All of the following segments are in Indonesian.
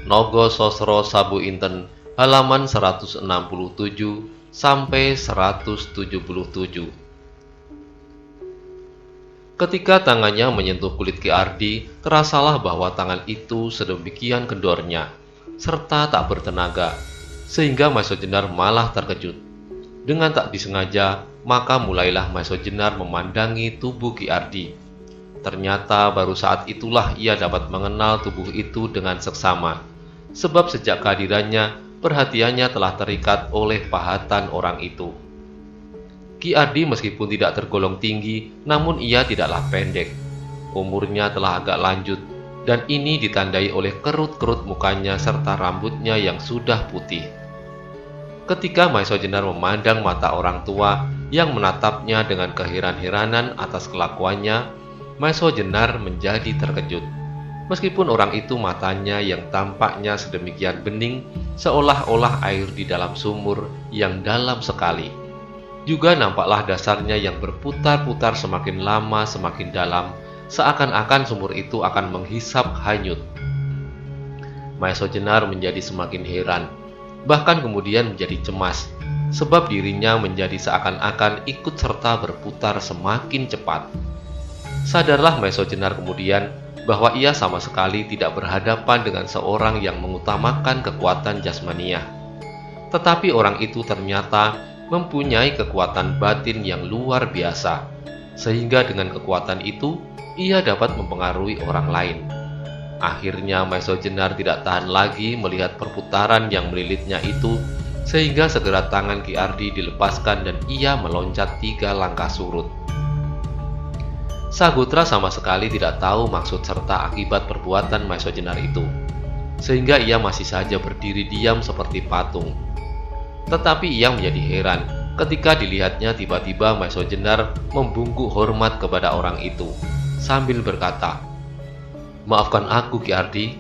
Nogo Sosro Sabu Inten, halaman 167 sampai 177. Ketika tangannya menyentuh kulit Ki Ardi, terasalah bahwa tangan itu sedemikian kendornya, serta tak bertenaga, sehingga Maiso Jenar malah terkejut. Dengan tak disengaja, maka mulailah Maiso Jenar memandangi tubuh Ki Ardi. Ternyata baru saat itulah ia dapat mengenal tubuh itu dengan seksama, sebab sejak kehadirannya, perhatiannya telah terikat oleh pahatan orang itu. Ki Ardi meskipun tidak tergolong tinggi, namun ia tidaklah pendek. Umurnya telah agak lanjut, dan ini ditandai oleh kerut-kerut mukanya serta rambutnya yang sudah putih. Ketika Maiso Jenar memandang mata orang tua yang menatapnya dengan keheran-heranan atas kelakuannya, Maiso Jenar menjadi terkejut. Meskipun orang itu matanya yang tampaknya sedemikian bening, seolah-olah air di dalam sumur yang dalam sekali. Juga nampaklah dasarnya yang berputar-putar semakin lama semakin dalam, seakan-akan sumur itu akan menghisap hanyut. Maiso Jenar menjadi semakin heran, bahkan kemudian menjadi cemas, sebab dirinya menjadi seakan-akan ikut serta berputar semakin cepat. Sadarlah Maiso Jenar kemudian bahwa ia sama sekali tidak berhadapan dengan seorang yang mengutamakan kekuatan jasmaniah. Tetapi orang itu ternyata mempunyai kekuatan batin yang luar biasa, sehingga dengan kekuatan itu ia dapat mempengaruhi orang lain. Akhirnya Maiso Jenar tidak tahan lagi melihat perputaran yang melilitnya itu, sehingga segera tangan Ki Ardi dilepaskan dan ia meloncat 3 langkah surut. Sagotra sama sekali tidak tahu maksud serta akibat perbuatan Maiso Jenar itu, sehingga ia masih saja berdiri diam seperti patung. Tetapi ia menjadi heran ketika dilihatnya tiba-tiba Maiso Jenar membungkuk hormat kepada orang itu, sambil berkata, "Maafkan aku Ki Ardi,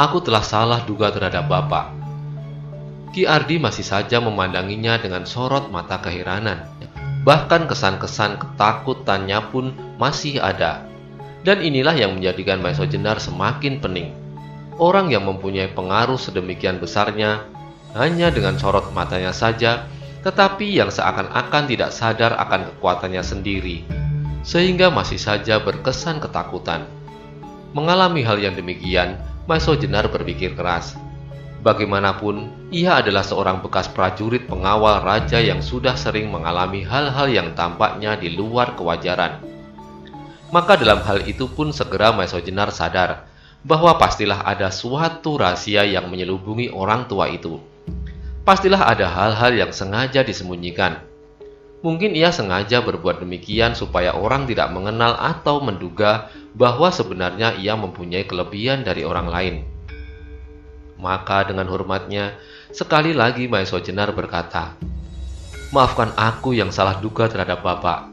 aku telah salah duga terhadap Bapak." Ki Ardi masih saja memandanginya dengan sorot mata keheranan. Bahkan kesan-kesan ketakutannya pun masih ada. Dan inilah yang menjadikan Maiso Jenar semakin pening. Orang yang mempunyai pengaruh sedemikian besarnya, hanya dengan sorot matanya saja, tetapi yang seakan-akan tidak sadar akan kekuatannya sendiri, sehingga masih saja berkesan ketakutan. Mengalami hal yang demikian, Maiso Jenar berpikir keras. Bagaimanapun, ia adalah seorang bekas prajurit pengawal raja yang sudah sering mengalami hal-hal yang tampaknya di luar kewajaran. Maka dalam hal itu pun segera Maiso Jenar sadar bahwa pastilah ada suatu rahasia yang menyelubungi orang tua itu. Pastilah ada hal-hal yang sengaja disembunyikan. Mungkin ia sengaja berbuat demikian supaya orang tidak mengenal atau menduga bahwa sebenarnya ia mempunyai kelebihan dari orang lain. Maka dengan hormatnya, sekali lagi Maiso Jenar berkata, "Maafkan aku yang salah duga terhadap Bapak."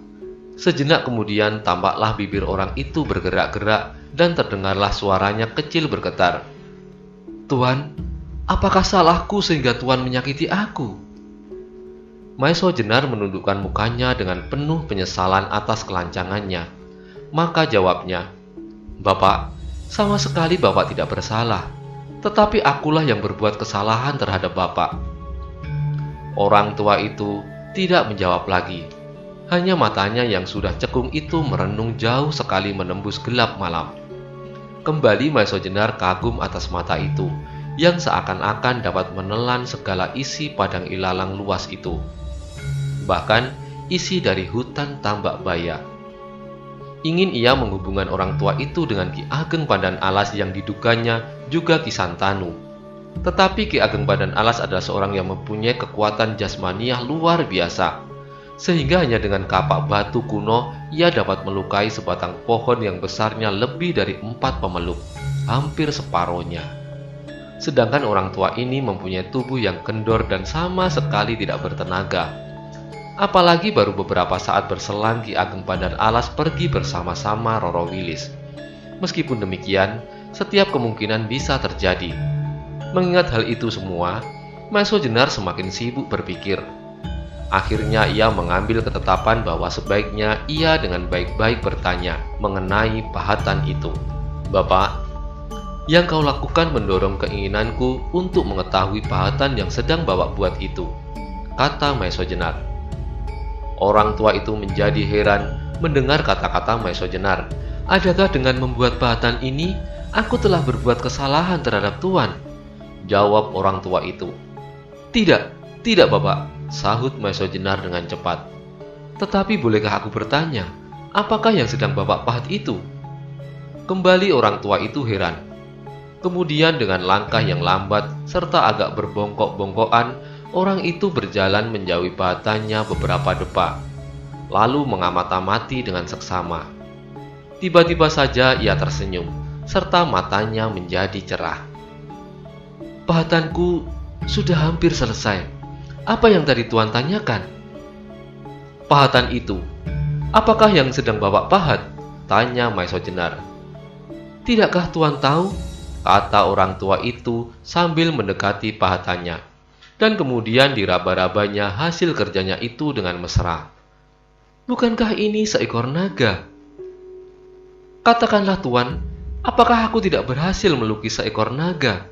Sejenak kemudian tampaklah bibir orang itu bergerak-gerak dan terdengarlah suaranya kecil bergetar. "Tuan, apakah salahku sehingga Tuan menyakiti aku?" Maiso Jenar menundukkan mukanya dengan penuh penyesalan atas kelancangannya. Maka jawabnya, "Bapak, sama sekali Bapak tidak bersalah. Tetapi akulah yang berbuat kesalahan terhadap Bapak." Orang tua itu tidak menjawab lagi. Hanya matanya yang sudah cekung itu merenung jauh sekali menembus gelap malam. Kembali Maiso Jenar kagum atas mata itu, yang seakan-akan dapat menelan segala isi padang ilalang luas itu. Bahkan isi dari hutan Tambak Baya. Ingin ia menghubungkan orang tua itu dengan Ki Ageng Pandan Alas yang diduganya juga Ki Santanu. Tetapi Ki Ageng Pandan Alas adalah seorang yang mempunyai kekuatan jasmaniah luar biasa, sehingga hanya dengan kapak batu kuno ia dapat melukai sebatang pohon yang besarnya lebih dari 4 pemeluk, hampir separohnya. Sedangkan orang tua ini mempunyai tubuh yang kendor dan sama sekali tidak bertenaga. Apalagi baru beberapa saat berselang Ki Ageng Pandan Alas pergi bersama-sama Roro Wilis. Meskipun demikian, setiap kemungkinan bisa terjadi. Mengingat hal itu semua, Maiso Jenar semakin sibuk berpikir. Akhirnya ia mengambil ketetapan bahwa sebaiknya ia dengan baik-baik bertanya mengenai pahatan itu. "Bapak, Yang kau lakukan mendorong keinginanku untuk mengetahui pahatan yang sedang Bapak buat itu, kata Maeso Jenar. Orang tua itu menjadi heran mendengar kata-kata Maeso Jenar. Adakah dengan membuat pahatan ini, aku telah berbuat kesalahan terhadap Tuan? Jawab orang tua itu. Tidak Bapak, sahut Maeso Jenar dengan cepat. Tetapi bolehkah aku bertanya, apakah yang sedang Bapak pahat itu? Kembali orang tua itu heran. Kemudian dengan langkah yang lambat serta agak berbongkok-bongkokan, orang itu berjalan menjauhi pahatannya beberapa depa, lalu mengamati dengan seksama. Tiba-tiba saja ia tersenyum, serta matanya menjadi cerah. Pahatanku sudah hampir selesai. Apa yang tadi Tuan tanyakan? Pahatan itu, apakah yang sedang Bapak pahat? Tanya Maeso Jenar. Tidakkah Tuan tahu? Kata orang tua itu sambil mendekati pahatannya, dan kemudian diraba-rabanya hasil kerjanya itu dengan mesra. Bukankah ini seekor naga? Katakanlah Tuan, apakah aku tidak berhasil melukis seekor naga?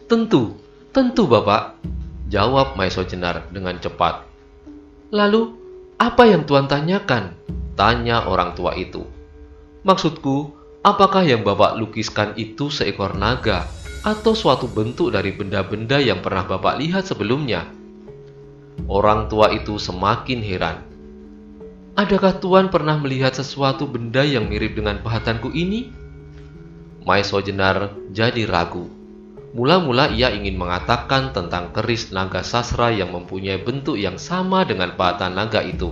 Tentu Bapak, jawab Maeso Jenar dengan cepat. Lalu, apa yang Tuan tanyakan? Tanya orang tua itu. Maksudku, apakah yang Bapak lukiskan itu seekor naga atau suatu bentuk dari benda-benda yang pernah Bapak lihat sebelumnya? Orang tua itu semakin heran. Adakah Tuan pernah melihat sesuatu benda yang mirip dengan pahatanku ini? Maeso Jenar jadi ragu. Mula-mula ia ingin mengatakan tentang keris naga sasra yang mempunyai bentuk yang sama dengan pahatan naga itu.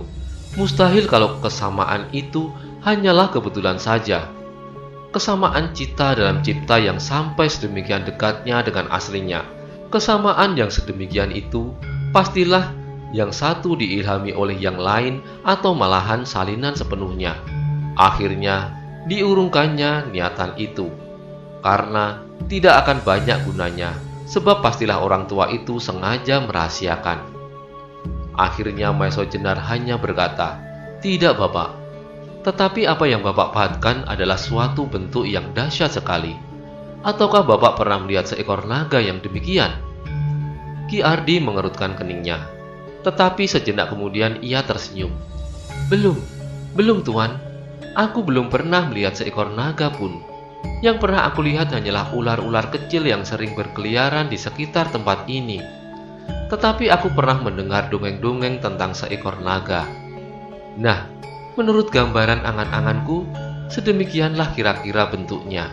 Mustahil kalau kesamaan itu hanyalah kebetulan saja. Kesamaan cita dalam cipta yang sampai sedemikian dekatnya dengan aslinya. Kesamaan yang sedemikian itu pastilah yang satu diilhami oleh yang lain atau malahan salinan sepenuhnya. Akhirnya diurungkannya niatan itu, karena tidak akan banyak gunanya, sebab pastilah orang tua itu sengaja merahasiakan. Akhirnya Maeso Jenar hanya berkata, tidak Bapak, tetapi apa yang Bapak pahatkan adalah suatu bentuk yang dahsyat sekali. Ataukah Bapak pernah melihat seekor naga yang demikian? Ki Ardi mengerutkan keningnya, tetapi sejenak kemudian ia tersenyum. Belum Tuan, aku belum pernah melihat seekor naga pun. Yang pernah aku lihat hanyalah ular-ular kecil yang sering berkeliaran di sekitar tempat ini. Tetapi aku pernah mendengar dongeng-dongeng tentang seekor naga. Nah, menurut gambaran angan-anganku, sedemikianlah kira-kira bentuknya.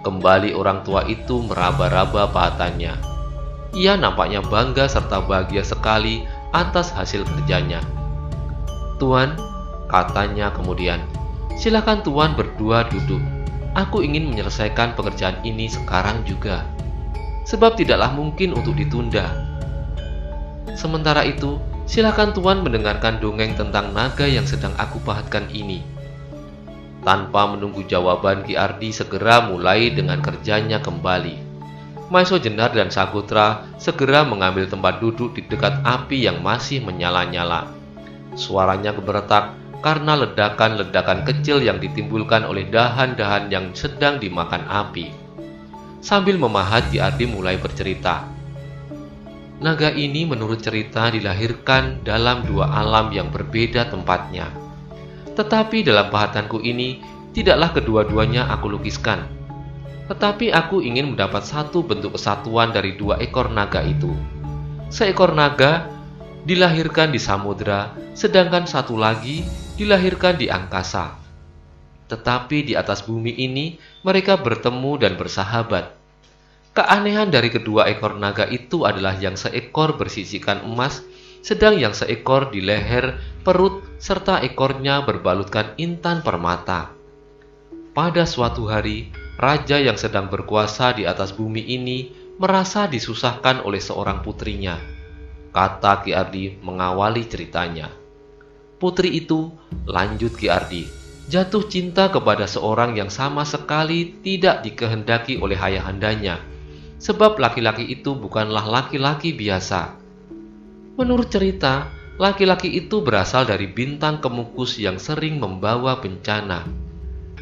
Kembali orang tua itu meraba-raba pahatannya. Ia nampaknya bangga serta bahagia sekali atas hasil kerjanya. Tuan, katanya kemudian, silakan Tuan berdua duduk. Aku ingin menyelesaikan pekerjaan ini sekarang juga, sebab tidaklah mungkin untuk ditunda. Sementara itu, silakan Tuan mendengarkan dongeng tentang naga yang sedang aku pahatkan ini. Tanpa menunggu jawaban, Ki Ardi segera mulai dengan kerjanya kembali. Maeso Jenar dan Sagotra segera mengambil tempat duduk di dekat api yang masih menyala-nyala. Suaranya gemeretak karena ledakan-ledakan kecil yang ditimbulkan oleh dahan-dahan yang sedang dimakan api. Sambil memahat, Ki Ardi mulai bercerita. Naga ini menurut cerita dilahirkan dalam dua alam yang berbeda tempatnya. Tetapi dalam pahatanku ini, tidaklah kedua-duanya aku lukiskan. Tetapi aku ingin mendapat satu bentuk kesatuan dari dua ekor naga itu. Seekor naga dilahirkan di samudra, sedangkan satu lagi dilahirkan di angkasa. Tetapi di atas bumi ini, mereka bertemu dan bersahabat. Keanehan dari kedua ekor naga itu adalah yang seekor bersisikan emas, sedang yang seekor di leher, perut, serta ekornya berbalutkan intan permata. Pada suatu hari, raja yang sedang berkuasa di atas bumi ini merasa disusahkan oleh seorang putrinya. Kata Ki Ardi mengawali ceritanya. Putri itu, lanjut Ki Ardi, jatuh cinta kepada seorang yang sama sekali tidak dikehendaki oleh ayahandanya, sebab laki-laki itu bukanlah laki-laki biasa. Menurut cerita, laki-laki itu berasal dari bintang Kemukus yang sering membawa bencana.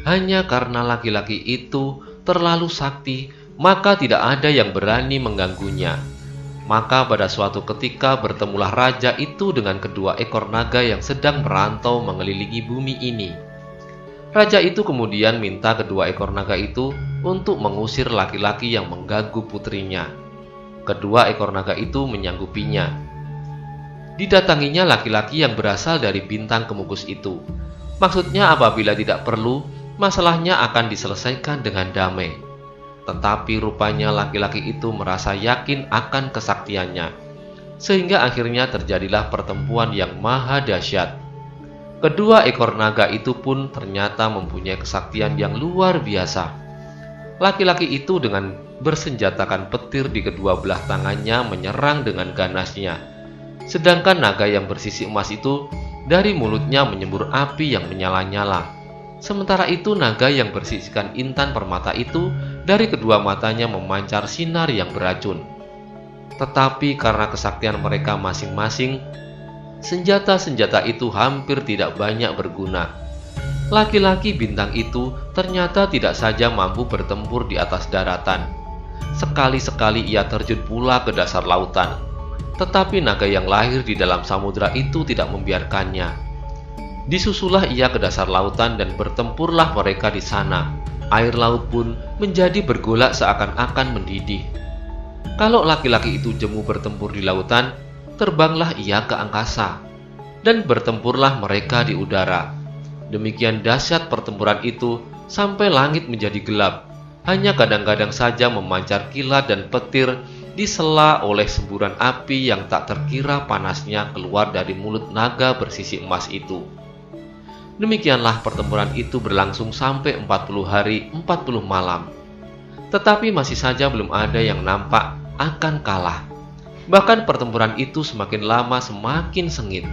Hanya karena laki-laki itu terlalu sakti, maka tidak ada yang berani mengganggunya. Maka pada suatu ketika bertemulah raja itu dengan kedua ekor naga yang sedang merantau mengelilingi bumi ini. Raja itu kemudian minta kedua ekor naga itu untuk mengusir laki-laki yang mengganggu putrinya. Kedua ekor naga itu menyanggupinya. Didatanginya laki-laki yang berasal dari bintang kemukus itu. Maksudnya apabila tidak perlu, masalahnya akan diselesaikan dengan damai. Tetapi rupanya laki-laki itu merasa yakin akan kesaktiannya, sehingga akhirnya terjadilah pertempuran yang maha dahsyat. Kedua ekor naga itu pun ternyata mempunyai kesaktian yang luar biasa. Laki-laki itu dengan bersenjatakan petir di kedua belah tangannya menyerang dengan ganasnya. Sedangkan naga yang bersisi emas itu dari mulutnya menyembur api yang menyala-nyala. Sementara itu naga yang bersisikan intan permata itu dari kedua matanya memancar sinar yang beracun. Tetapi karena kesaktian mereka masing-masing, senjata-senjata itu hampir tidak banyak berguna. Laki-laki bintang itu ternyata tidak saja mampu bertempur di atas daratan. Sekali-sekali ia terjun pula ke dasar lautan. Tetapi naga yang lahir di dalam samudera itu tidak membiarkannya. Disusulah ia ke dasar lautan dan bertempurlah mereka di sana. Air laut pun menjadi bergolak seakan-akan mendidih. Kalau laki-laki itu jemu bertempur di lautan, terbanglah ia ke angkasa, dan bertempurlah mereka di udara. Demikian dahsyat pertempuran itu sampai langit menjadi gelap. Hanya kadang-kadang saja memancar kilat dan petir disela oleh semburan api yang tak terkira panasnya keluar dari mulut naga bersisi emas itu. Demikianlah pertempuran itu berlangsung sampai 40 hari 40 malam. Tetapi masih saja belum ada yang nampak akan kalah. Bahkan pertempuran itu semakin lama semakin sengit.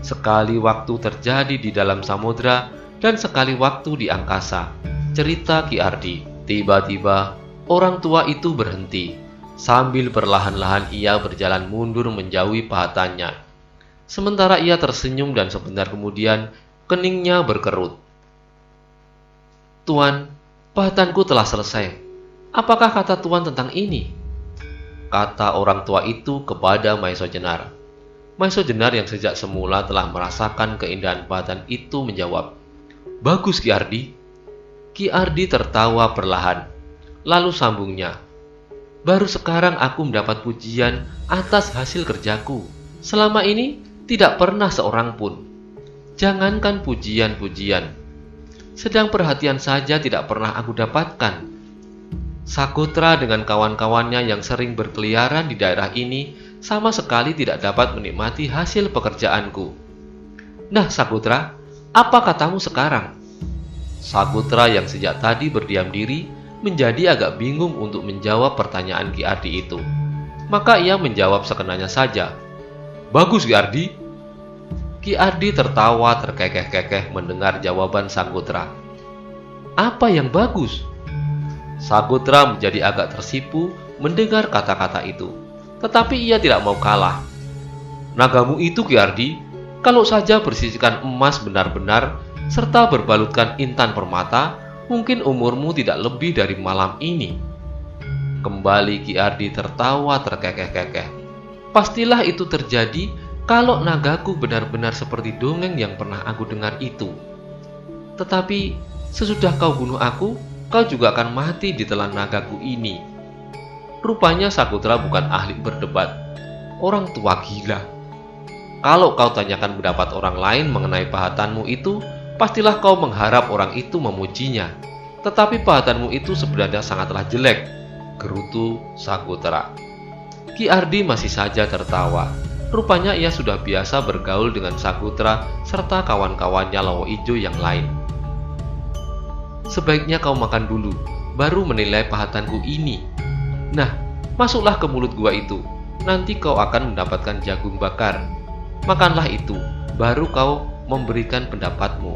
Sekali waktu terjadi di dalam samudra dan sekali waktu di angkasa. Cerita Ki Ardi. Tiba-tiba orang tua itu berhenti. Sambil perlahan-lahan ia berjalan mundur menjauhi pahatannya. Sementara ia tersenyum dan sebentar kemudian keningnya berkerut. "Tuan, pahatanku telah selesai. Apakah kata Tuan tentang ini?" kata orang tua itu kepada Maesha Jenar. Maesha Jenar yang sejak semula telah merasakan keindahan pahatan itu menjawab, "Bagus Ki Ardi." Ki Ardi tertawa perlahan. Lalu sambungnya, "Baru sekarang aku mendapat pujian atas hasil kerjaku. Selama ini tidak pernah seorang pun. Jangankan pujian-pujian, sedang perhatian saja tidak pernah aku dapatkan. Sagotra dengan kawan-kawannya yang sering berkeliaran di daerah ini sama sekali tidak dapat menikmati hasil pekerjaanku. Nah Sagotra, apa katamu sekarang?" Sagotra yang sejak tadi berdiam diri menjadi agak bingung untuk menjawab pertanyaan Ki Ardi itu. Maka ia menjawab sekenanya saja, "Bagus Ki Ardi." Ki Ardi tertawa terkekeh-kekeh mendengar jawaban Sagotra. "Apa yang bagus?" Sagotra menjadi agak tersipu mendengar kata-kata itu. Tetapi ia tidak mau kalah. "Nagamu itu Ki Ardi, kalau saja bersisikan emas benar-benar serta berbalutkan intan permata, mungkin umurmu tidak lebih dari malam ini." Kembali Ki Ardi tertawa terkekeh-kekeh. "Pastilah itu terjadi kalau nagaku benar-benar seperti dongeng yang pernah aku dengar itu. Tetapi sesudah kau bunuh aku, kau juga akan mati di telan nagaku ini." Rupanya Sagotra bukan ahli berdebat. Orang tua gila. Kalau kau tanyakan pendapat orang lain mengenai pahatanmu itu, pastilah kau mengharap orang itu memujinya. Tetapi pahatanmu itu sebenarnya sangatlah jelek, gerutu Sagotra. Ki Ardi masih saja tertawa. Rupanya ia sudah biasa bergaul dengan Sagotra serta kawan-kawannya Lawo Ijo yang lain. "Sebaiknya kau makan dulu, baru menilai pahatanku ini. Nah, masuklah ke mulut gua itu. Nanti kau akan mendapatkan jagung bakar. Makanlah itu, baru kau memberikan pendapatmu,"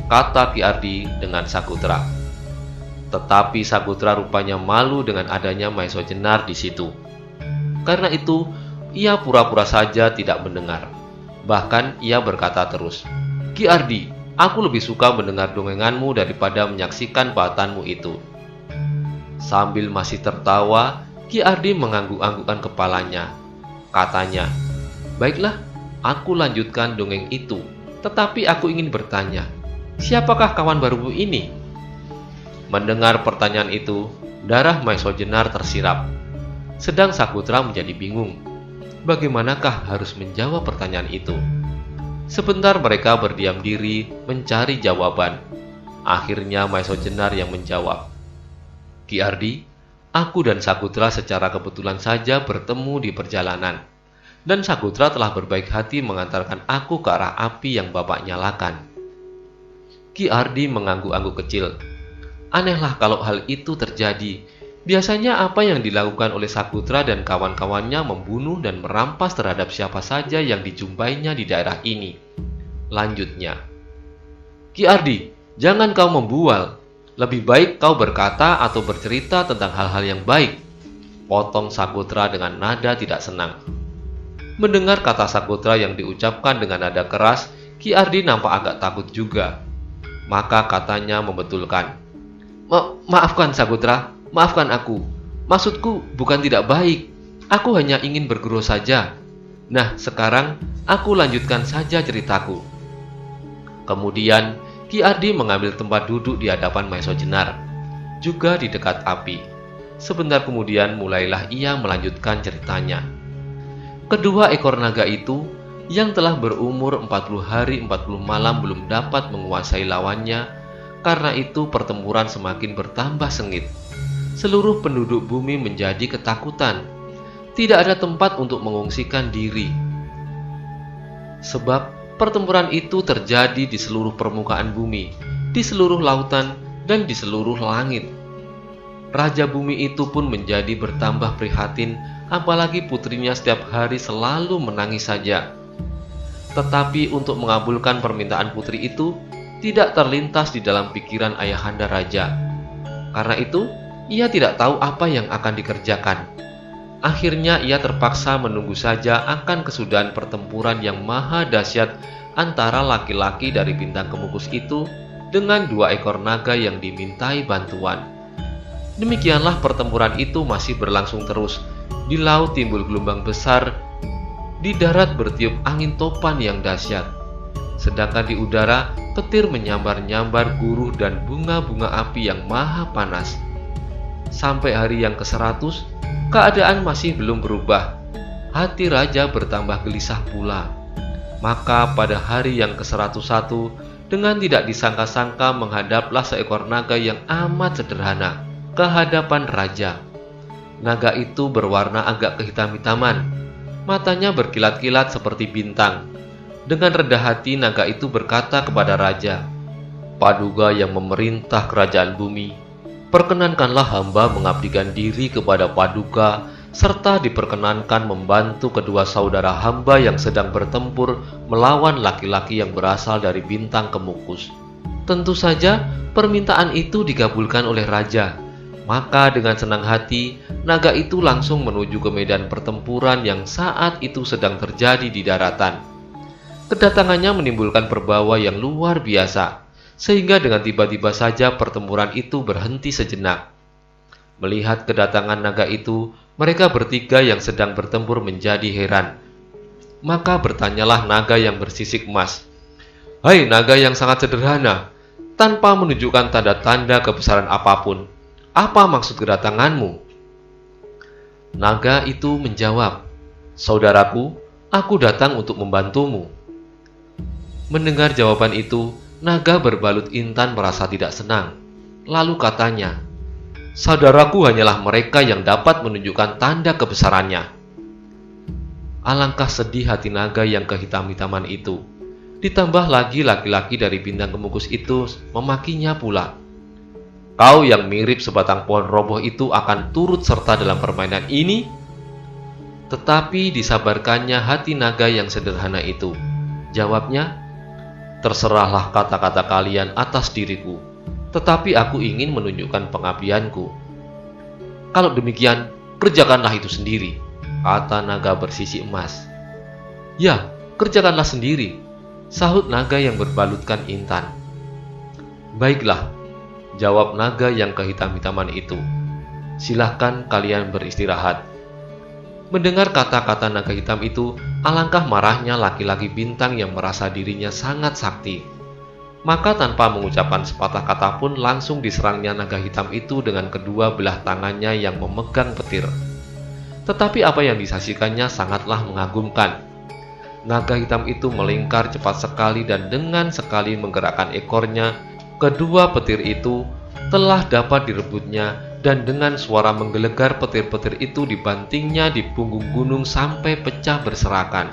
kata Ki Ardi dengan Sagotra. Tetapi Sagotra rupanya malu dengan adanya Maesha Jenar di situ. Karena itu, ia pura-pura saja tidak mendengar. Bahkan ia berkata terus, "Ki Ardi, aku lebih suka mendengar dongenganmu daripada menyaksikan pahatanmu itu." Sambil masih tertawa, Ki Ardi mengangguk-anggukkan kepalanya. Katanya, "Baiklah, aku lanjutkan dongeng itu. Tetapi aku ingin bertanya, siapakah kawan barumu ini?" Mendengar pertanyaan itu, darah Maesho Jenar tersirat. Sedang Sakutra menjadi bingung. Bagaimanakah harus menjawab pertanyaan itu? Sebentar mereka berdiam diri mencari jawaban. Akhirnya Maesho Jenar yang menjawab, "Ki Ardi, aku dan Sakutra secara kebetulan saja bertemu di perjalanan. Dan Sakutra telah berbaik hati mengantarkan aku ke arah api yang Bapak nyalakan." Ki Ardi mengangguk-angguk kecil. Anehlah kalau hal itu terjadi. Biasanya apa yang dilakukan oleh Sakutra dan kawan-kawannya membunuh dan merampas terhadap siapa saja yang dijumpainya di daerah ini. Lanjutnya, "Ki Ardi, jangan kau membual. Lebih baik kau berkata atau bercerita tentang hal-hal yang baik," potong Sakutra dengan nada tidak senang. Mendengar kata Sakutra yang diucapkan dengan nada keras, Ki Ardi nampak agak takut juga. Maka katanya membetulkan, Maafkan Sakutra, maafkan aku. Maksudku bukan tidak baik. Aku hanya ingin berguru saja. Nah, sekarang aku lanjutkan saja ceritaku." Kemudian Ki Ardi mengambil tempat duduk di hadapan Maesho Jenar, juga di dekat api. Sebentar kemudian mulailah ia melanjutkan ceritanya. Kedua ekor naga itu yang telah berumur 40 hari 40 malam belum dapat menguasai lawannya. Karena itu pertempuran semakin bertambah sengit. Seluruh penduduk bumi menjadi ketakutan. Tidak ada tempat untuk mengungsikan diri. Sebab pertempuran itu terjadi di seluruh permukaan bumi, di seluruh lautan, dan di seluruh langit. Raja bumi itu pun menjadi bertambah prihatin, apalagi putrinya setiap hari selalu menangis saja. Tetapi untuk mengabulkan permintaan putri itu, tidak terlintas di dalam pikiran ayahanda raja. Karena itu, ia tidak tahu apa yang akan dikerjakan. Akhirnya ia terpaksa menunggu saja akan kesudahan pertempuran yang maha dahsyat antara laki-laki dari bintang kemukus itu dengan dua ekor naga yang dimintai bantuan. Demikianlah pertempuran itu masih berlangsung terus. Di laut timbul gelombang besar, di darat bertiup angin topan yang dahsyat. Sedangkan di udara, petir menyambar-nyambar guruh dan bunga-bunga api yang maha panas. Sampai hari yang ke-100, keadaan masih belum berubah. Hati raja bertambah gelisah pula. Maka pada hari yang ke-101, dengan tidak disangka-sangka menghadaplah seekor naga yang amat sederhana ke hadapan raja. Naga itu berwarna agak kehitam-hitaman. Matanya berkilat-kilat seperti bintang. Dengan rendah hati naga itu berkata kepada raja, "Paduka yang memerintah kerajaan bumi, perkenankanlah hamba mengabdikan diri kepada Paduka serta diperkenankan membantu kedua saudara hamba yang sedang bertempur melawan laki-laki yang berasal dari bintang kemukus." Tentu saja permintaan itu dikabulkan oleh raja. Maka dengan senang hati, naga itu langsung menuju ke medan pertempuran yang saat itu sedang terjadi di daratan. Kedatangannya menimbulkan perbawa yang luar biasa, sehingga dengan tiba-tiba saja pertempuran itu berhenti sejenak. Melihat kedatangan naga itu, mereka bertiga yang sedang bertempur menjadi heran. Maka bertanyalah naga yang bersisik emas, "Hai naga yang sangat sederhana, tanpa menunjukkan tanda-tanda kebesaran apapun, apa maksud kedatanganmu?" Naga itu menjawab, "Saudaraku, aku datang untuk membantumu." Mendengar jawaban itu, naga berbalut intan merasa tidak senang. Lalu katanya, "Saudaraku hanyalah mereka yang dapat menunjukkan tanda kebesarannya." Alangkah sedih hati naga yang kehitam-hitaman itu. Ditambah lagi laki-laki dari bintang kemukus itu memakinya pula. "Kau yang mirip sebatang pohon roboh itu akan turut serta dalam permainan ini?" Tetapi disabarkannya hati naga yang sederhana itu. Jawabnya, "Terserahlah kata-kata kalian atas diriku, tetapi aku ingin menunjukkan pengabdianku." "Kalau demikian, kerjakanlah itu sendiri," kata naga bersisi emas. "Ya, kerjakanlah sendiri," sahut naga yang berbalutkan intan. "Baiklah," jawab naga yang kehitam-hitaman itu. Silahkan kalian beristirahat." Mendengar kata-kata naga hitam itu, alangkah marahnya laki-laki bintang yang merasa dirinya sangat sakti. Maka tanpa mengucapkan sepatah kata pun langsung diserangnya naga hitam itu dengan kedua belah tangannya yang memegang petir. Tetapi apa yang disaksikannya sangatlah mengagumkan. Naga hitam itu melingkar cepat sekali dan dengan sekali menggerakkan ekornya, kedua petir itu telah dapat direbutnya dan dengan suara menggelegar petir-petir itu dibantingnya di punggung gunung sampai pecah berserakan.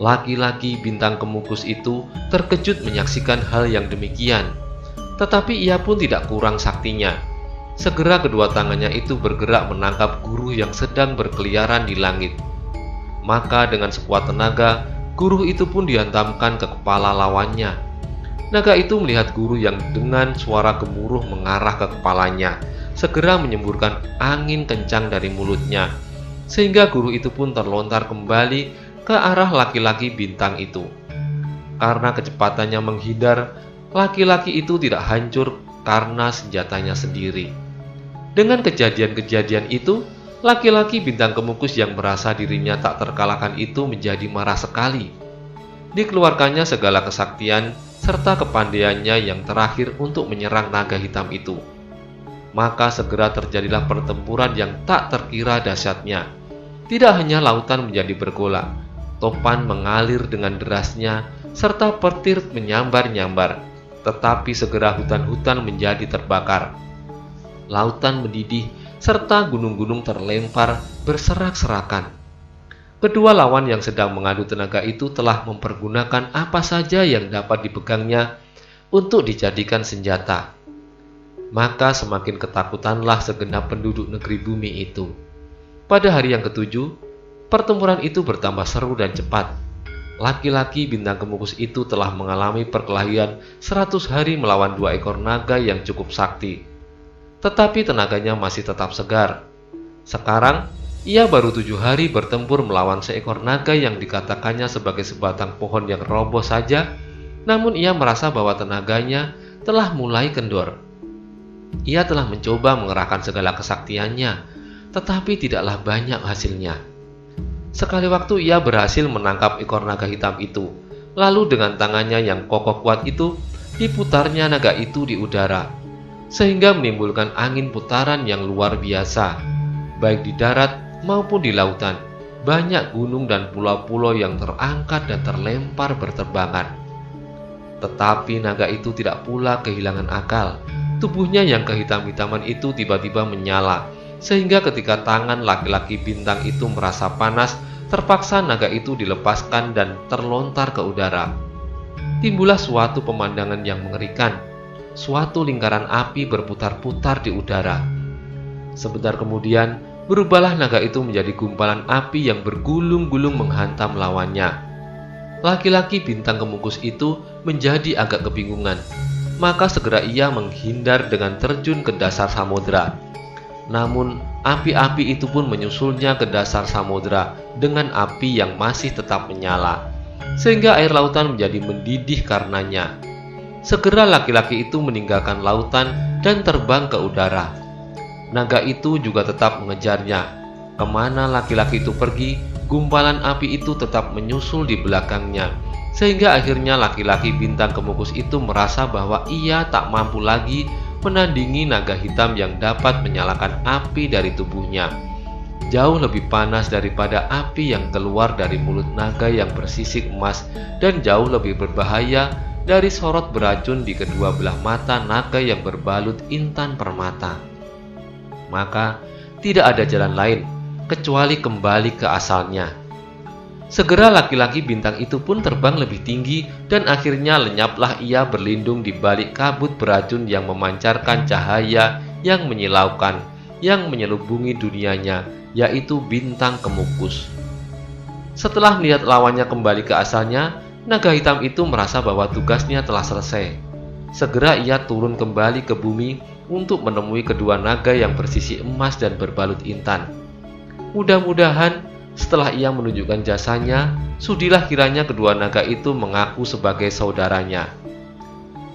Laki-laki bintang kemukus itu terkejut menyaksikan hal yang demikian, tetapi ia pun tidak kurang saktinya. Segera kedua tangannya itu bergerak menangkap guru yang sedang berkeliaran di langit. Maka dengan sekuat tenaga, guru itu pun dihantamkan ke kepala lawannya. Naga itu melihat guru yang dengan suara gemuruh mengarah ke kepalanya, segera menyemburkan angin kencang dari mulutnya, sehingga guru itu pun terlontar kembali ke arah laki-laki bintang itu. Karena kecepatannya menghindar, laki-laki itu tidak hancur karena senjatanya sendiri. Dengan kejadian-kejadian itu, laki-laki bintang kemukus yang merasa dirinya tak terkalahkan itu menjadi marah sekali. Dikeluarkannya segala kesaktian serta kepandaiannya yang terakhir untuk menyerang naga hitam itu. Maka segera terjadilah pertempuran yang tak terkira dahsyatnya. Tidak hanya lautan menjadi bergolak, topan mengalir dengan derasnya, serta petir menyambar-nyambar, tetapi segera hutan-hutan menjadi terbakar. Lautan mendidih, serta gunung-gunung terlempar berserak-serakan. Kedua lawan yang sedang mengadu tenaga itu telah mempergunakan apa saja yang dapat dipegangnya untuk dijadikan senjata. Maka semakin ketakutanlah segenap penduduk negeri bumi itu. Pada hari yang ketujuh, pertempuran itu bertambah seru dan cepat. Laki-laki bintang kemukus itu telah mengalami perkelahian 100 hari melawan 2 ekor naga yang cukup sakti. Tetapi tenaganya masih tetap segar. Sekarang, ia baru 7 hari bertempur melawan seekor naga yang dikatakannya sebagai sebatang pohon yang roboh saja, namun ia merasa bahwa tenaganya telah mulai kendor. Ia telah mencoba mengerahkan segala kesaktiannya, tetapi tidaklah banyak hasilnya. Sekali waktu ia berhasil menangkap ekor naga hitam itu, lalu dengan tangannya yang kokoh kuat itu, diputarnya naga itu di udara, sehingga menimbulkan angin putaran yang luar biasa, baik di darat maupun di lautan. Banyak gunung dan pulau-pulau yang terangkat dan terlempar berterbangan. Tetapi naga itu tidak pula kehilangan akal. Tubuhnya yang kehitam-hitaman itu tiba-tiba menyala, sehingga ketika tangan laki-laki bintang itu merasa panas, terpaksa naga itu dilepaskan dan terlontar ke udara. Timbullah suatu pemandangan yang mengerikan. Suatu lingkaran api berputar-putar di udara. Sebentar kemudian, berubahlah naga itu menjadi gumpalan api yang bergulung-gulung menghantam lawannya. Laki-laki bintang kemukus itu menjadi agak kebingungan. Maka segera ia menghindar dengan terjun ke dasar samudera. Namun, api-api itu pun menyusulnya ke dasar samudera dengan api yang masih tetap menyala, sehingga air lautan menjadi mendidih karenanya. Segera laki-laki itu meninggalkan lautan dan terbang ke udara. Naga itu juga tetap mengejarnya. Kemana laki-laki itu pergi, gumpalan api itu tetap menyusul di belakangnya, sehingga akhirnya laki-laki bintang kemukus itu merasa bahwa ia tak mampu lagi menandingi naga hitam yang dapat menyalakan api dari tubuhnya. Jauh lebih panas daripada api yang keluar dari mulut naga yang bersisik emas, dan jauh lebih berbahaya dari sorot beracun di kedua belah mata naga yang berbalut intan permata. Maka tidak ada jalan lain kecuali kembali ke asalnya. Segera laki-laki bintang itu pun terbang lebih tinggi dan akhirnya lenyaplah ia berlindung di balik kabut beracun yang memancarkan cahaya yang menyilaukan, yang menyelubungi dunianya, yaitu bintang kemukus. Setelah melihat lawannya kembali ke asalnya, naga hitam itu merasa bahwa tugasnya telah selesai. Segera ia turun kembali ke bumi untuk menemui kedua naga yang bersisi emas dan berbalut intan. Mudah-mudahan setelah ia menunjukkan jasanya, sudilah kiranya kedua naga itu mengaku sebagai saudaranya.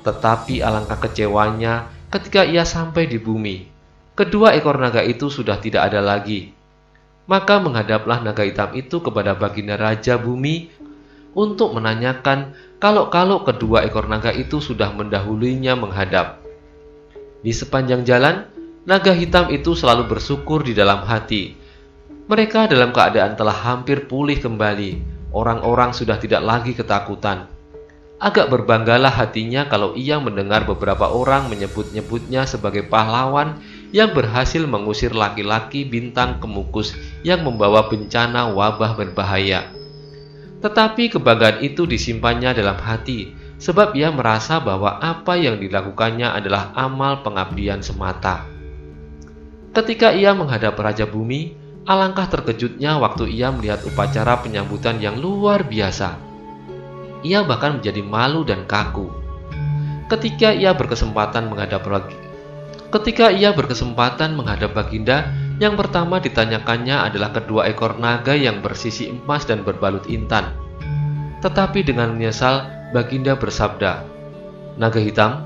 Tetapi alangkah kecewanya ketika ia sampai di bumi. kedua ekor naga itu sudah tidak ada lagi. Maka menghadaplah naga hitam itu kepada baginda Raja Bumi untuk menanyakan kalau kedua ekor naga itu sudah mendahulunya menghadap. Di sepanjang jalan, naga hitam itu selalu bersyukur di dalam hati. Mereka dalam keadaan telah hampir pulih kembali. Orang-orang sudah tidak lagi ketakutan. Agak berbanggalah hatinya kalau ia mendengar beberapa orang menyebut-nyebutnya sebagai pahlawan yang berhasil mengusir laki-laki bintang kemukus yang membawa bencana wabah berbahaya. Tetapi kebanggaan itu disimpannya dalam hati, sebab ia merasa bahwa apa yang dilakukannya adalah amal pengabdian semata. Ketika ia menghadap Raja Bumi, alangkah terkejutnya waktu ia melihat upacara penyambutan yang luar biasa. Ia bahkan menjadi malu dan kaku. Ketika ia berkesempatan menghadap baginda, yang pertama ditanyakannya adalah kedua ekor naga yang bersisi emas dan berbalut intan. Tetapi dengan menyesal, baginda bersabda, "Naga hitam,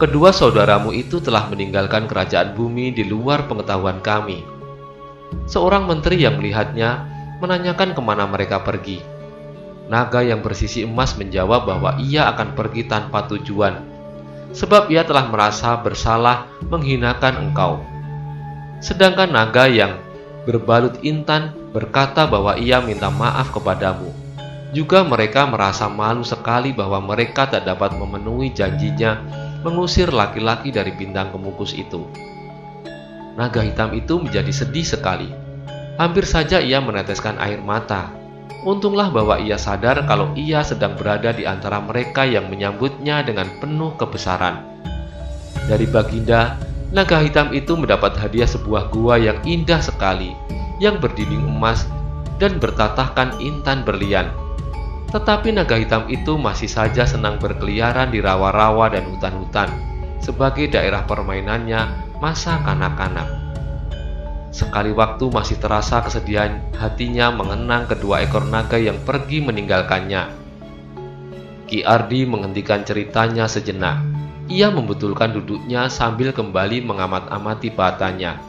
kedua saudaramu itu telah meninggalkan kerajaan bumi di luar pengetahuan kami." Seorang menteri yang melihatnya menanyakan kemana mereka pergi. Naga yang bersisi emas menjawab bahwa ia akan pergi tanpa tujuan, sebab ia telah merasa bersalah menghinakan engkau. Sedangkan naga yang berbalut intan berkata bahwa ia minta maaf kepadamu. Juga mereka merasa malu sekali bahwa mereka tak dapat memenuhi janjinya mengusir laki-laki dari bintang kemukus itu. Naga hitam itu menjadi sedih sekali. Hampir saja ia meneteskan air mata. Untunglah bahwa ia sadar kalau ia sedang berada di antara mereka yang menyambutnya dengan penuh kebesaran. Dari baginda, naga hitam itu mendapat hadiah sebuah gua yang indah sekali, yang berdinding emas dan bertatahkan intan berlian. Tetapi naga hitam itu masih saja senang berkeliaran di rawa-rawa dan hutan-hutan, sebagai daerah permainannya masa kanak-kanak. Sekali waktu masih terasa kesedihan hatinya mengenang kedua ekor naga yang pergi meninggalkannya. Ki Ardi menghentikan ceritanya sejenak. Ia membetulkan duduknya sambil kembali mengamat-amati pahatanya,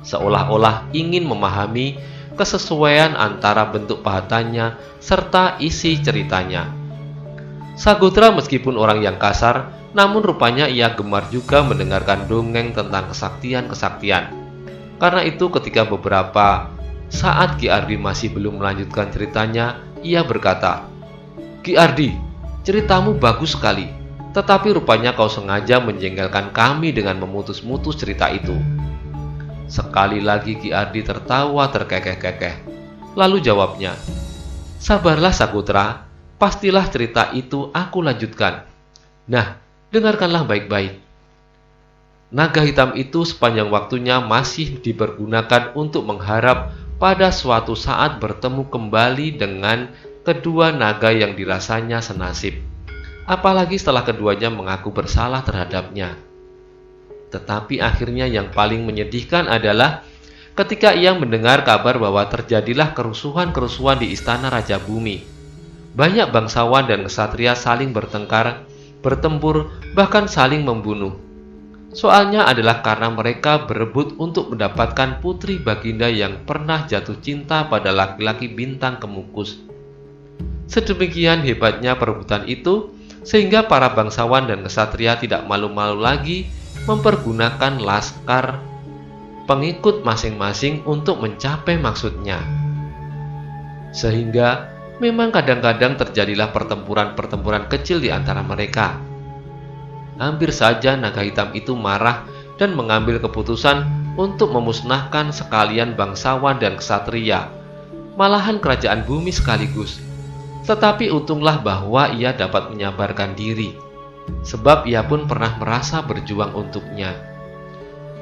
seolah-olah ingin memahami kesesuaian antara bentuk pahatannya serta isi ceritanya. Sagotra meskipun orang yang kasar, namun rupanya ia gemar juga mendengarkan dongeng tentang kesaktian-kesaktian. Karena itu ketika beberapa saat Ki Ardi masih belum melanjutkan ceritanya, ia berkata, "Ki Ardi, ceritamu bagus sekali, tetapi rupanya kau sengaja menjengkelkan kami dengan memutus-mutus cerita itu." Sekali lagi Ki Ardi tertawa terkekeh-kekeh. Lalu jawabnya, "Sabarlah Sagotra, pastilah cerita itu aku lanjutkan. Nah, dengarkanlah baik-baik. Naga hitam itu sepanjang waktunya masih dipergunakan untuk mengharap pada suatu saat bertemu kembali dengan kedua naga yang dirasanya senasib. Apalagi setelah keduanya mengaku bersalah terhadapnya. Tetapi akhirnya yang paling menyedihkan adalah ketika ia mendengar kabar bahwa terjadilah kerusuhan-kerusuhan di istana Raja Bumi. Banyak bangsawan dan ksatria saling bertempur, bahkan saling membunuh. Soalnya adalah karena mereka berebut untuk mendapatkan putri baginda yang pernah jatuh cinta pada laki-laki bintang kemukus. Sedemikian hebatnya perebutan itu, sehingga para bangsawan dan ksatria tidak malu-malu lagi mempergunakan laskar pengikut masing-masing untuk mencapai maksudnya. Sehingga memang kadang-kadang terjadilah pertempuran-pertempuran kecil di antara mereka. Hampir saja naga hitam itu marah dan mengambil keputusan untuk memusnahkan sekalian bangsawan dan ksatria, malahan kerajaan bumi sekaligus. Tetapi untunglah bahwa ia dapat menyabarkan diri, sebab ia pun pernah merasa berjuang untuknya.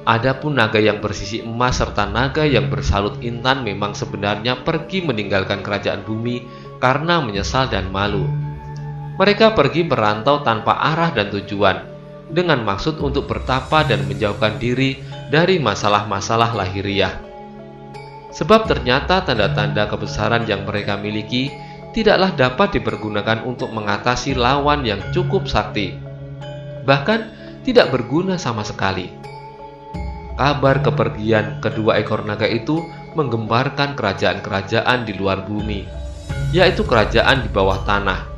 Adapun naga yang bersisi emas serta naga yang bersalut intan memang sebenarnya pergi meninggalkan kerajaan bumi karena menyesal dan malu. Mereka pergi merantau tanpa arah dan tujuan, dengan maksud untuk bertapa dan menjauhkan diri dari masalah-masalah lahiriah. Sebab ternyata tanda-tanda kebesaran yang mereka miliki tidaklah dapat dipergunakan untuk mengatasi lawan yang cukup sakti, bahkan tidak berguna sama sekali. kabar kepergian kedua ekor naga itu menggemparkan kerajaan-kerajaan di luar bumi, yaitu kerajaan di bawah tanah,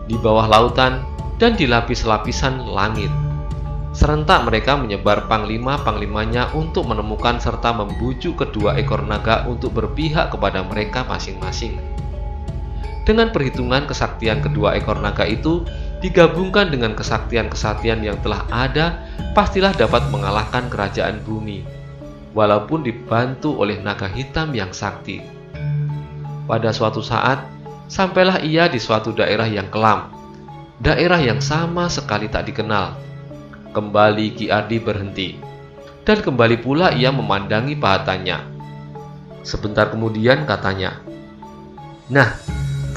di bawah lautan, dan di lapis-lapisan langit. Serentak mereka menyebar panglima-panglimanya untuk menemukan serta membujuk kedua ekor naga untuk berpihak kepada mereka masing-masing. Dengan perhitungan kesaktian kedua ekor naga itu digabungkan dengan kesaktian-kesaktian yang telah ada, pastilah dapat mengalahkan kerajaan bumi, walaupun dibantu oleh naga hitam yang sakti. Pada suatu saat, sampailah ia di suatu daerah yang kelam, daerah yang sama sekali tak dikenal. Kembali Ki Ardi berhenti, dan kembali pula ia memandangi pahatannya. Sebentar kemudian katanya, "Nah,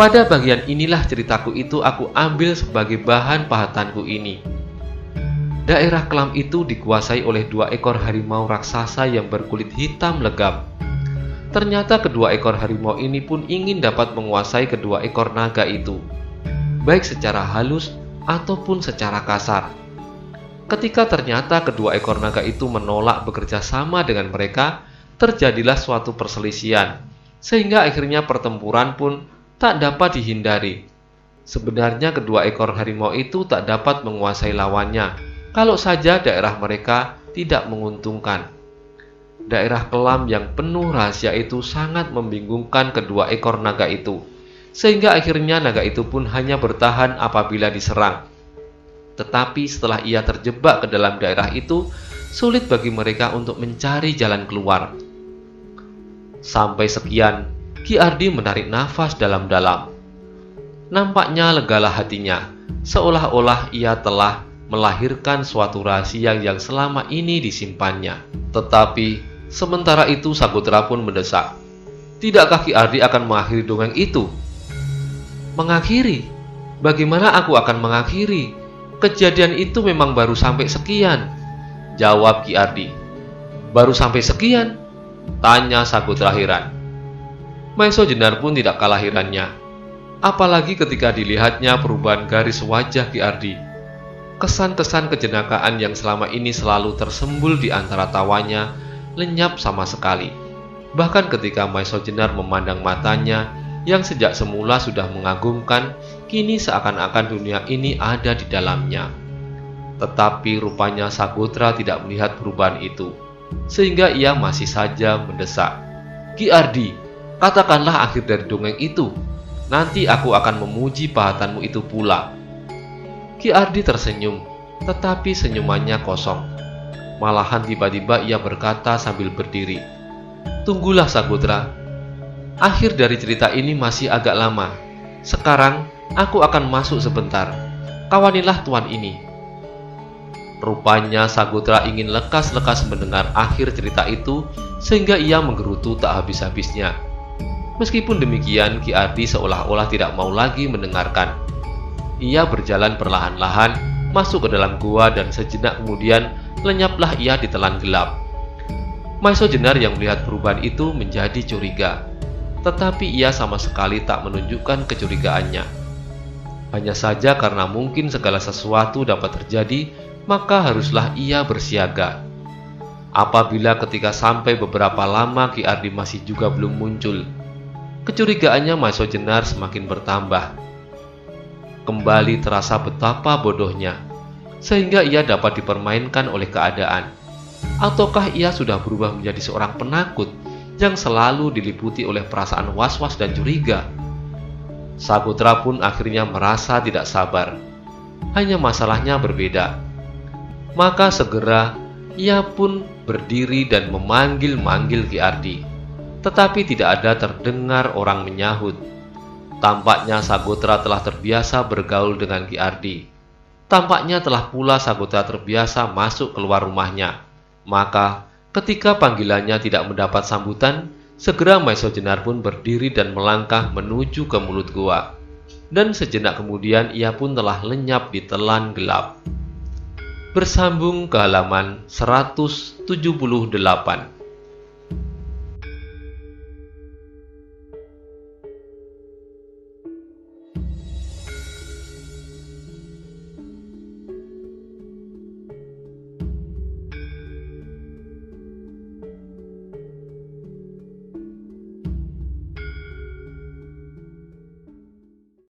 pada bagian inilah ceritaku itu aku ambil sebagai bahan pahatanku ini." Daerah kelam itu dikuasai oleh 2 ekor harimau raksasa yang berkulit hitam legam. Ternyata kedua ekor harimau ini pun ingin dapat menguasai kedua ekor naga itu, baik secara halus ataupun secara kasar. Ketika ternyata kedua ekor naga itu menolak bekerja sama dengan mereka, terjadilah suatu perselisihan, sehingga akhirnya pertempuran pun tak dapat dihindari. Sebenarnya kedua ekor harimau itu tak dapat menguasai lawannya, kalau saja daerah mereka tidak menguntungkan. Daerah kelam yang penuh rahasia itu sangat membingungkan kedua ekor naga itu, sehingga akhirnya naga itu pun hanya bertahan apabila diserang. Tetapi setelah ia terjebak ke dalam daerah itu, sulit bagi mereka untuk mencari jalan keluar. Sampai sekian, Ki Ardi menarik nafas dalam-dalam. Nampaknya legalah hatinya, seolah-olah ia telah melahirkan suatu rahasia yang selama ini disimpannya. Tetapi sementara itu Sagotra pun mendesak, "Tidakkah Ki Ardi akan mengakhiri dongeng itu?" "Mengakhiri? Bagaimana aku akan mengakhiri? Kejadian itu memang baru sampai sekian," jawab Ki Ardi. "Baru sampai sekian?" tanya Sagotra heran. Maiso Jenar pun tidak kalah herannya, apalagi ketika dilihatnya perubahan garis wajah Ki Ardi. Kesan-kesan kejenakaan yang selama ini selalu tersembul di antara tawanya lenyap sama sekali. Bahkan ketika Maiso Jenar memandang matanya yang sejak semula sudah mengagumkan, kini seakan-akan dunia ini ada di dalamnya. Tetapi rupanya Sagotra tidak melihat perubahan itu, sehingga ia masih saja mendesak, "Ki Ardi, katakanlah akhir dari dongeng itu. Nanti aku akan memuji pahatanmu itu pula." Ki Ardi tersenyum, tetapi senyumannya kosong. Malahan tiba-tiba ia berkata sambil berdiri, "Tunggulah Sagotra. Akhir dari cerita ini masih agak lama. Sekarang aku akan masuk sebentar. Kawanilah tuan ini." Rupanya Sagotra ingin lekas-lekas mendengar akhir cerita itu, sehingga ia menggerutu tak habis-habisnya. Meskipun demikian, Ki Ardi seolah-olah tidak mau lagi mendengarkan. Ia berjalan perlahan-lahan masuk ke dalam gua, dan sejenak kemudian lenyaplah ia ditelan gelap. Maiso Jenar yang melihat perubahan itu menjadi curiga, tetapi ia sama sekali tak menunjukkan kecurigaannya. Hanya saja karena mungkin segala sesuatu dapat terjadi, maka haruslah ia bersiaga. Apabila ketika sampai beberapa lama Ki Ardi masih juga belum muncul, kecurigaannya Maiso Jenar semakin bertambah. Kembali terasa betapa bodohnya, sehingga ia dapat dipermainkan oleh keadaan. Ataukah ia sudah berubah menjadi seorang penakut yang selalu diliputi oleh perasaan was-was dan curiga? Sagotra pun akhirnya merasa tidak sabar. Hanya masalahnya berbeda. Maka segera ia pun berdiri dan memanggil-manggil Ki Ardi. Tetapi tidak ada terdengar orang menyahut. Tampaknya Sagotra telah terbiasa bergaul dengan Ki Ardi. Tampaknya telah pula Sagotra terbiasa masuk keluar rumahnya. Maka ketika panggilannya tidak mendapat sambutan, segera Maiso Jenar pun berdiri dan melangkah menuju ke mulut gua. Dan sejenak kemudian ia pun telah lenyap di telan gelap. Bersambung ke halaman 178.